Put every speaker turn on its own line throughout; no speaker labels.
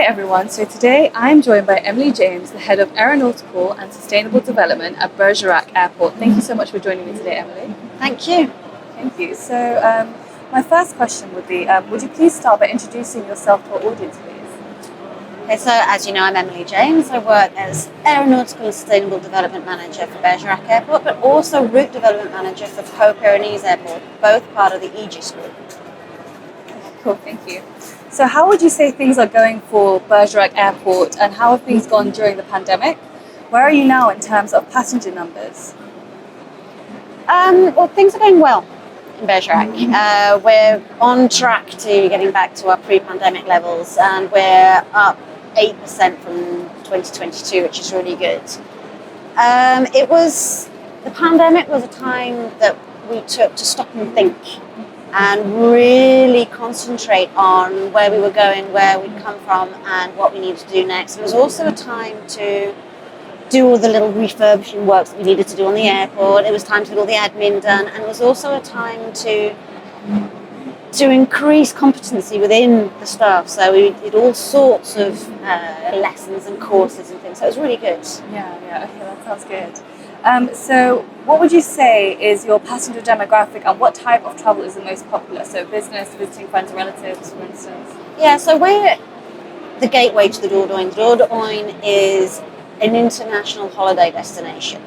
everyone, so today I'm joined by Emily James, the Head of Aeronautical and Sustainable Development at Bergerac Airport. Thank you so much for joining me today, Emily.
Thank you.
Thank you. So my first question would be, would you please start by introducing yourself to our audience, please?
Okay, so as you know, I'm Emily James. I work as Aeronautical and Sustainable Development Manager for Bergerac Airport, but also Route Development Manager for Co-Pyrenees Airport, both part of the Aegis Group.
Cool, thank you. So how would you say things are going for Bergerac Airport, and how have things gone during the pandemic? Where are you now in terms of passenger numbers?
Well, things are going well in Bergerac. We're on track to getting back to our pre-pandemic levels, and we're up 8% from 2022, which is really good. The pandemic was a time that we took to stop and think and really concentrate on where we were going, where we'd come from, and what we needed to do next. It was also a time to do all the little refurbishing works that we needed to do on the airport. It was time to get all the admin done, and it was also a time to increase competency within the staff. So we did all sorts of lessons and courses and things. So it was really good.
Yeah, okay, that sounds good. So what would you say is your passenger demographic, and what type of travel is the most popular? So business, visiting friends and relatives, for instance?
Yeah, so we're the gateway to the Dordogne. Dordogne is an international holiday destination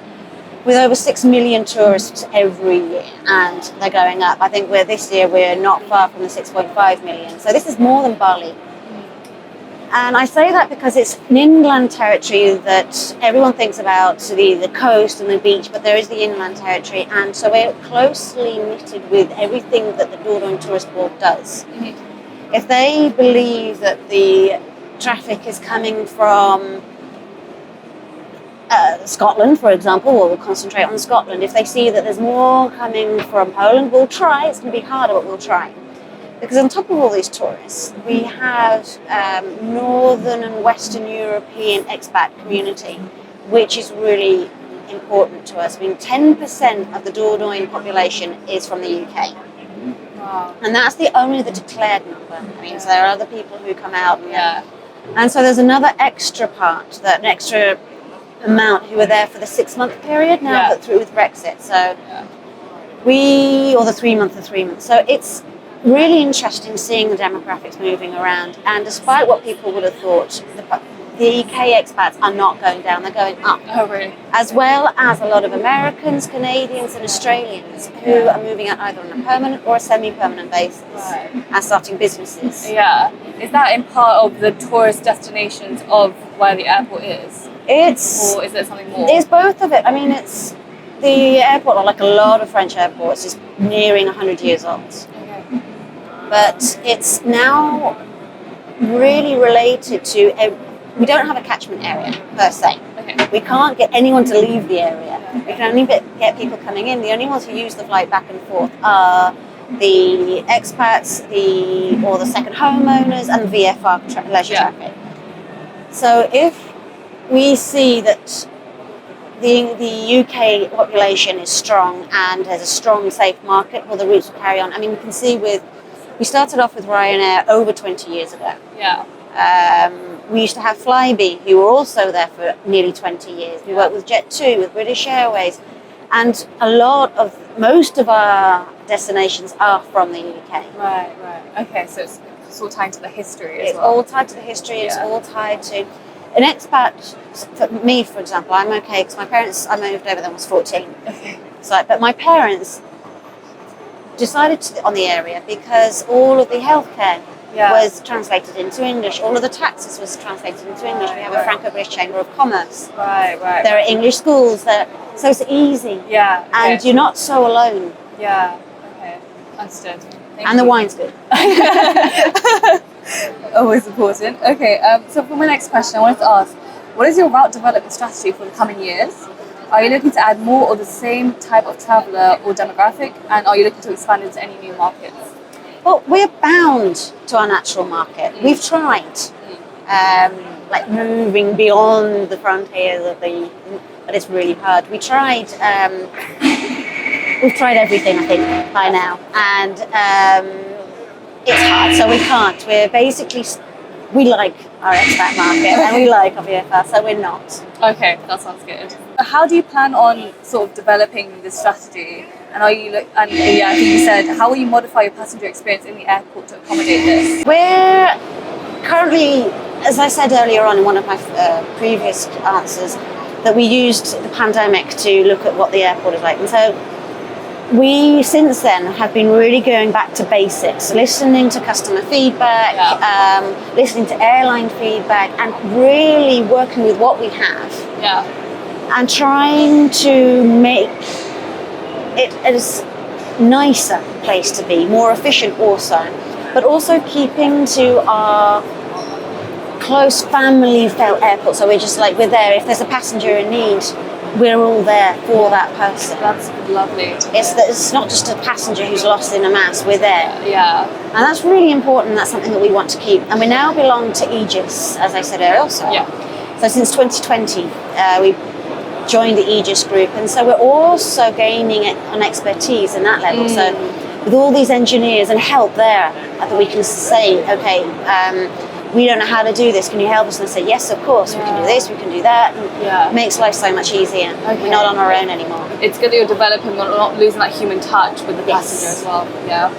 with over 6 million tourists every year, and they're going up. I think this year we're not far from the 6.5 million. So this is more than Bali. And I say that because it's an inland territory that everyone thinks about, the coast and the beach, but there is the inland territory, and so we're closely knitted with everything that the Dordogne Tourist Board does. Mm-hmm. If they believe that the traffic is coming from Scotland, for example, we'll concentrate on Scotland. If they see that there's more coming from Poland, we'll try. It's going to be harder, but we'll try. Because on top of all these tourists, we have Northern and Western European expat community, which is really important to us. I mean, 10% of the Dordogne population is from the UK. Wow. And that's only the declared number. I mean, so there are other people who come out. And so there's another extra part, an extra amount who are there for the 6-month period now, but through with Brexit. So or the 3 month. So it's really interesting seeing the demographics moving around, and despite what people would have thought, the UK expats are not going down, they're going up.
Oh, really?
As well as a lot of Americans, Canadians and Australians who are moving out either on a permanent or a semi-permanent basis and starting businesses.
Yeah. Is that in part of the tourist destinations of where the airport is? Or is there something more?
It's both of it. I mean, the airport, like a lot of French airports, is nearing 100 years old. But it's now really related to we don't have a catchment area per se. Okay. We can't get anyone to leave the area. We can only get people coming in. The only ones who use the flight back and forth are the expats, or the second homeowners, and VFR leisure traffic. So if we see that the UK population is strong and has a strong, safe market, well, the routes will carry on. I mean, we can see we started off with Ryanair over 20 years ago. Yeah. We used to have Flybe, who were also there for nearly 20 years. We worked with Jet2, with British Airways, and most of our destinations are from the UK. Right.
Okay, so it's all tied to the history as well.
It's all tied to the history. It's all tied to an expat. For me, for example, I'm okay because my parents, I moved over when I was 14. Okay. But my parents decided on the area because all of the healthcare was translated into English. All of the taxes was translated into English. We have a Franco-British Chamber of Commerce. Right. There are English schools there, so it's easy. Yeah. And you're not so alone.
Yeah. Okay. Understood.
And the wine's good.
Always important. Okay. So for my next question, I wanted to ask, what is your route development strategy for the coming years? Are you looking to add more of the same type of traveller or demographic, and are you looking to expand into any new markets?
Well, we're bound to our natural market. We've tried, moving beyond the frontiers but it's really hard. We've tried everything, I think, by now, and it's hard, so we can't. We like our expat market, and we like our VFR, so we're not.
Okay, that sounds good. How do you plan on sort of developing this strategy? And are you I think you said, how will you modify your passenger experience in the airport to accommodate this?
We're currently, as I said earlier on in one of my previous answers, that we used the pandemic to look at what the airport is like. And so we, since then, have been really going back to basics, listening to customer feedback, listening to airline feedback, and really working with what we have.
Yeah.
And trying to make it as nicer place to be, more efficient also, but also keeping to our close family felt airport. So we're just like, we're there. If there's a passenger in need, we're all there for that person.
That's lovely.
It's not just a passenger who's lost in a mass, we're there.
Yeah.
And that's really important. That's something that we want to keep. And we now belong to Aegis, as I said earlier also.
Yeah.
So since 2020, we joined the Aegis group, and so we're also gaining an expertise in that level. So with all these engineers and help there, that we can say, okay, we don't know how to do this, can you help us? And they say, yes, of course, we can do this, we can do that. And it makes life so much easier.
Okay.
We're not on our own anymore.
It's good that you're developing, not losing that human touch with the passenger as well. Yeah.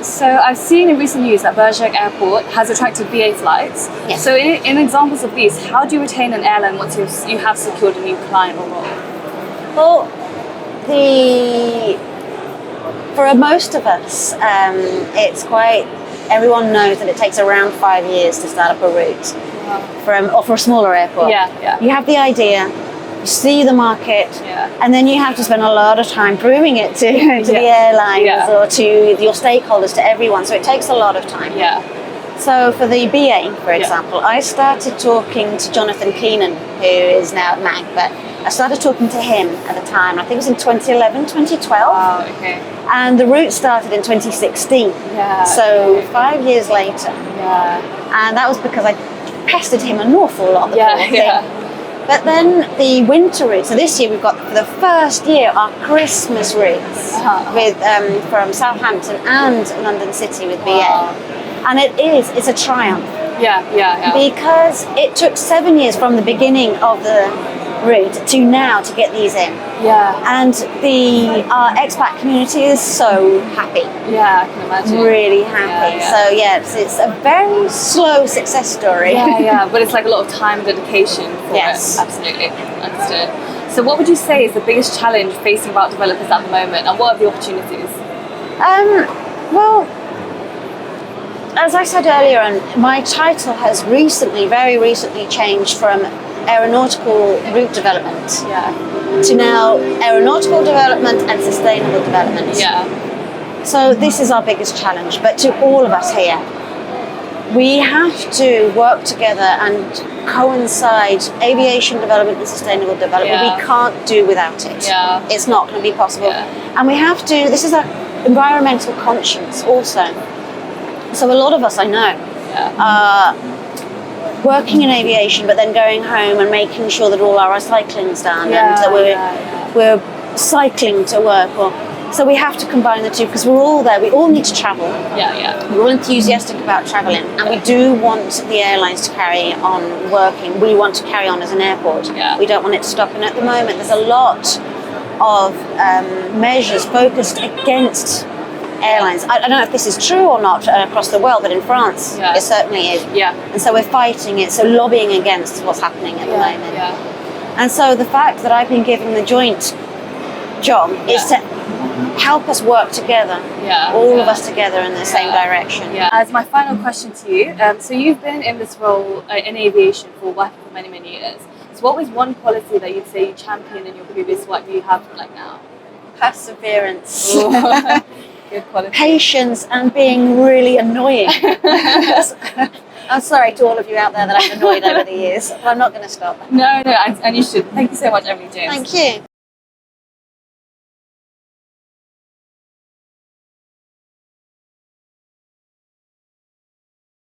So I've seen in recent news that Bergerac Airport has attracted BA flights.
Yes.
So in examples of these, how do you retain an airline once you have secured a new client or role?
Well, for most of us, it's quite, everyone knows that it takes around 5 years to start up a route or for a smaller airport.
Yeah.
You have the idea, you see the market, and then you have to spend a lot of time proving it to the airlines or to your stakeholders, to everyone. So it takes a lot of time.
Yeah.
So for the BA, for example, I started talking to Jonathan Keenan, who is now at MAG, but I started talking to him at the time. I think it was in 2011, 2012.
Wow, okay.
And the route started in 2016.
Yeah.
So 5 years later.
Yeah.
And that was because I pestered him an awful lot.
Yeah.
But then the winter route, so this year we've got, for the first year, our Christmas routes with from Southampton and London City with BA.
Wow.
And it's a triumph.
Yeah.
Because it took 7 years from the beginning of the route to now to get these in.
Yeah.
And our expat community is so happy.
Yeah, I can imagine.
Really happy. So it's a very slow success story.
Yeah, but it's like a lot of time and dedication for it. Absolutely. Understood. So what would you say is the biggest challenge facing route developers at the moment, and what are the opportunities?
Well, as I said earlier on, my title has very recently changed from aeronautical route development to now aeronautical development and sustainable development. So this is our biggest challenge, but to all of us here, we have to work together and coincide aviation development and sustainable development. We can't do without it. It's not going to be possible. And we have to, this is our environmental conscience also. So a lot of us, I know, are working in aviation, but then going home and making sure that all our recycling's done and that we're cycling to work. So we have to combine the two because we're all there. We all need to travel. We're all enthusiastic about travelling, and we do want the airlines to carry on working. We want to carry on as an airport. We don't want it to stop. And at the moment, there's a lot of measures focused against airlines. I don't know if this is true or not across the world, but in France it certainly is. And so we're fighting it, so lobbying against what's happening at the moment. And so the fact that I've been given the joint job is to help us work together, all of us together in the same direction.
As my final question to you, so you've been in this role in aviation for many years. So what was one quality that you'd say you championed in your previous work that you have like now?
Perseverance.
Good quality.
Patience and being really annoying. I'm sorry to all of you out there that I've annoyed over the years, but I'm not going to stop.
No, and you should. Thank you so much, Emily James.
Thank you.